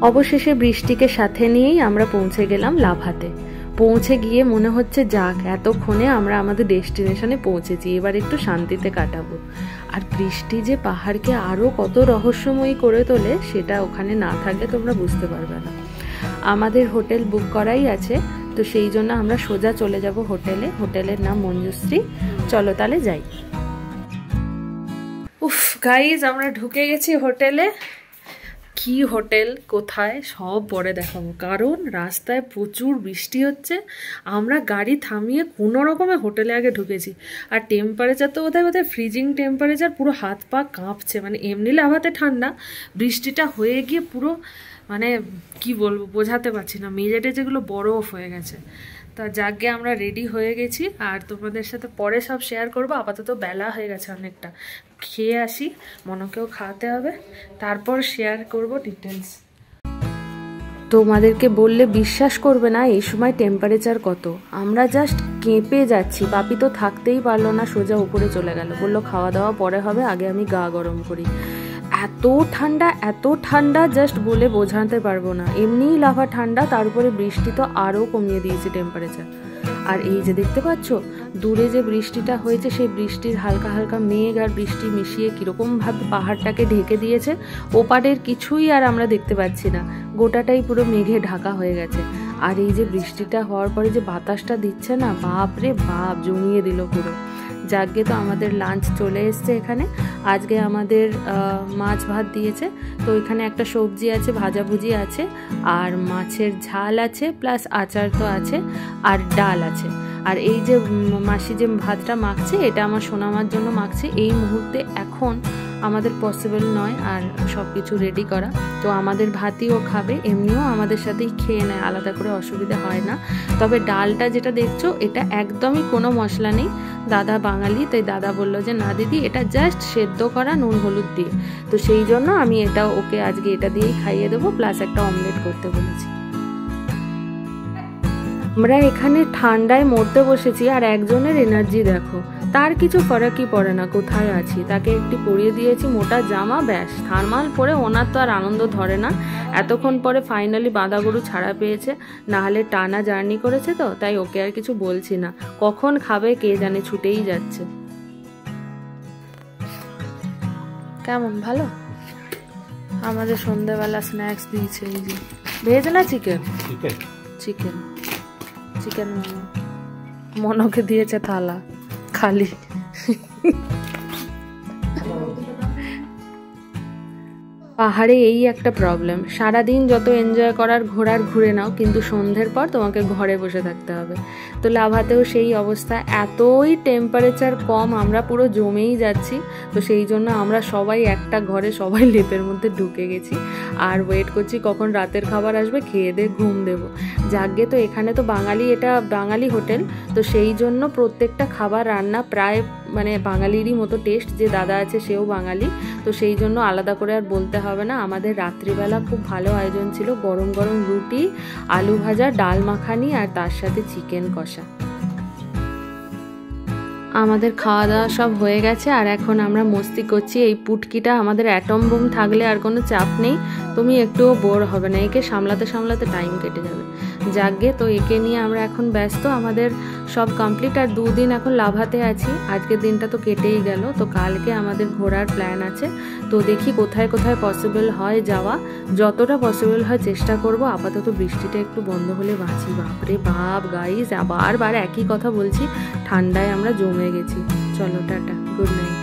অবশেষে বৃষ্টিকে সাথে নিয়েই আমরা পৌঁছে গেলাম লাভাতে। পৌঁছে গিয়ে মনে হচ্ছে যাক, এতক্ষণে আমরা আমাদের ডেস্টিনেশনে পৌঁছেছি, এবার একটু শান্তিতে কাটাবো। আর বৃষ্টি যে পাহাড়কে আরও কত রহস্যময়ী করে তোলে সেটা ওখানে না থাকলে তোমরা বুঝতে পারবে না। আমাদের হোটেল বুক করাই আছে, তো সেই জন্য আমরা সোজা চলে যাব হোটেলে। হোটেলের নাম মঞ্জুশ্রী। চলো তাহলে যাই। উফ গাইজ, আমরা ঢুকে গেছি হোটেলে। কি হোটেল কোথায় সব পরে দেখাবো, কারণ রাস্তায় প্রচুর বৃষ্টি হচ্ছে। আমরা গাড়ি থামিয়ে কোনো রকমে হোটেলে আগে ঢুকেছি। আর টেম্পারেচার তো বোধহয় ফ্রিজিং টেম্পারেচার, পুরো হাত পা কাঁপছে। মানে এমনি লাভাতে ঠান্ডা, বৃষ্টিটা হয়ে গিয়ে পুরো মানে কি বলবো বোঝাতে পারছি না, মেঝেটে যেগুলো বরফ হয়ে গেছে। তা যাকে আমরা রেডি হয়ে গেছি, আর তোমাদের সাথে পরে সব শেয়ার করবো। আপাতত বেলা হয়ে গেছে অনেকটা, খেয়ে আসি, মনকেও খাওয়াতে হবে, তারপর শেয়ার করব ডিটেলস। তোমাদেরকে বললে বিশ্বাস করবে না এই সময় টেম্পারেচার কত। আমরা জাস্ট কেঁপে যাচ্ছি। বাপি তো থাকতেই পারলো না, সোজা উপরে চলে গেল, বললো খাওয়া দাওয়া পরে হবে, আগে আমি গা গরম করি। এত ঠান্ডা জাস্ট বলে বোঝাতে পারবো না। এমনিই লাভা ঠান্ডা, তার উপরে বৃষ্টি তো আরও কমিয়ে দিয়েছে টেম্পারেচার। আর এই যে দেখতে পাচ্ছ দূরে যে বৃষ্টিটা হয়েছে, সেই বৃষ্টির হালকা হালকা মেঘ আর বৃষ্টি মিশিয়ে কীরকমভাবে পাহাড়টাকে ঢেকে দিয়েছে। ওপারের কিছুই আর আমরা দেখতে পাচ্ছি না, গোটাটাই পুরো মেঘে ঢাকা হয়ে গেছে। আর এই যে বৃষ্টিটা হওয়ার পরে যে বাতাসটা দিচ্ছে না, বাপ রে বাপ, জমিয়ে দিল পুরো। যাকে তো আমাদের লাঞ্চ চলে এসছে এখানে। আজকে আমাদের মাছ ভাত দিয়েছে, তো এখানে একটা সবজি আছে, ভাজাভুজি আছে, আর মাছের ঝাল আছে, প্লাস আচার তো আছে, আর ডাল আছে। আর এই যে মাসি যে ভাতটা মাখছে, এটা আমার সোনামার জন্য মাখছে। এই মুহূর্তে এখন আমাদের পসিবল নয় আর সব কিছু রেডি করা, তো আমাদের ভাতই ও খাবে। এমনিও আমাদের সাথেই খেয়ে নেয়, আলাদা করে অসুবিধা হয় না। তবে ডালটা যেটা দেখছো, এটা একদমই কোনো মশলা নেই। দাদা বাঙালি, তাই দাদা বললো যে না দিদি, এটা জাস্ট সেদ্ধ করা নুন হলুদ দিয়ে। তো সেই জন্য আমি এটা ওকে আজকে এটা দিয়েই খাইয়ে দেবো, প্লাস একটা অমলেট করতে বলেছি। আমরা এখানে ঠান্ডায় মরতে বসেছি, আর একজনের এনার্জি দেখো, তার কিছু ফরাকই পড়ে না কোথায় আছি। তাকে একটু পরিয়ে দিয়েছি মোটা জামা, ব্যাস থার্মাল পরে। ওনার তো আর আনন্দ ধরে না। এতক্ষণ পরে ফাইনালি বাঁধা গরু ছাড়া পেয়েছে, নাহলে টানা জার্নি করেছে, তো তাই ওকে আর কিছু বলছি না। কখন খাবে কে জানে, ছুটেই যাচ্ছে। কেমন ভালো আমাদের সন্ধ্যাবেলা স্ন্যাক্স দিয়েছে। এই যে ভেজ না চিকেন, চিকেন চিকেন মোমো মনকে দিয়েছে থালা খালি। পাহাড়ে এই একটা প্রবলেম, সারাদিন যত এনজয় করার ঘোরার ঘুরে নাও, কিন্তু সন্ধ্যের পর তোমাকে ঘরে বসে থাকতে হবে। তো লাভাতেও সেই অবস্থা, এতই টেম্পারেচার কম, আমরা পুরো জমেই যাচ্ছি। তো সেই জন্য আমরা সবাই একটা ঘরে সবাই লেপের মধ্যে ঢুকে গেছি, আর ওয়েট করছি কখন রাতের খাবার আসবে, খেয়ে দিয়ে ঘুম দেবো। যাকে তো এখানে তো বাঙালি, এটা বাঙালি হোটেল, তো সেই জন্য প্রত্যেকটা খাবার রান্না প্রায় মানে বাঙালিরই মতো টেস্ট। যে দাদা আছে সেও বাঙালি, তো সেই জন্য আলাদা করে আর বলতে হবে না। আমাদের রাত্রিবেলা খুব ভালো আয়োজন ছিল, গরম গরম রুটি, আলু ভাজা, ডাল মাখানি, আর তার সাথে চিকেন কষা। আমাদের খাওয়া দাওয়া সব হয়ে গেছে, আর এখন আমরা মস্তি করছি। এই পুটকিটা আমাদের অ্যাটম বোম থাকলে আর কোনো চাপ নেই, তুমি একটুও বোর হবে না, একে সামলাতে সামলাতে টাইম কেটে যাবে। যাকে তো একে নিয়ে আমরা এখন ব্যস্ত। আমাদের সব কমপ্লিট, আর 2 দিন এখন লাভাতে আছি। আজকের দিনটা তো কেটেই গেল, তো কালকে আমাদের ঘোরার প্ল্যান আছে। তো দেখি কোথায় কোথায় পসিবল হয় যাওয়া, যতটা পসিবল হয় চেষ্টা করব। আপাতত বৃষ্টিটা একটু বন্ধ হলে বাঁচি। বাপরে বাপ গাইজ, বারবার একই কথা বলছি, ঠান্ডায় আমরা জমে গেছি। চলো টাটা, গুড নাইট।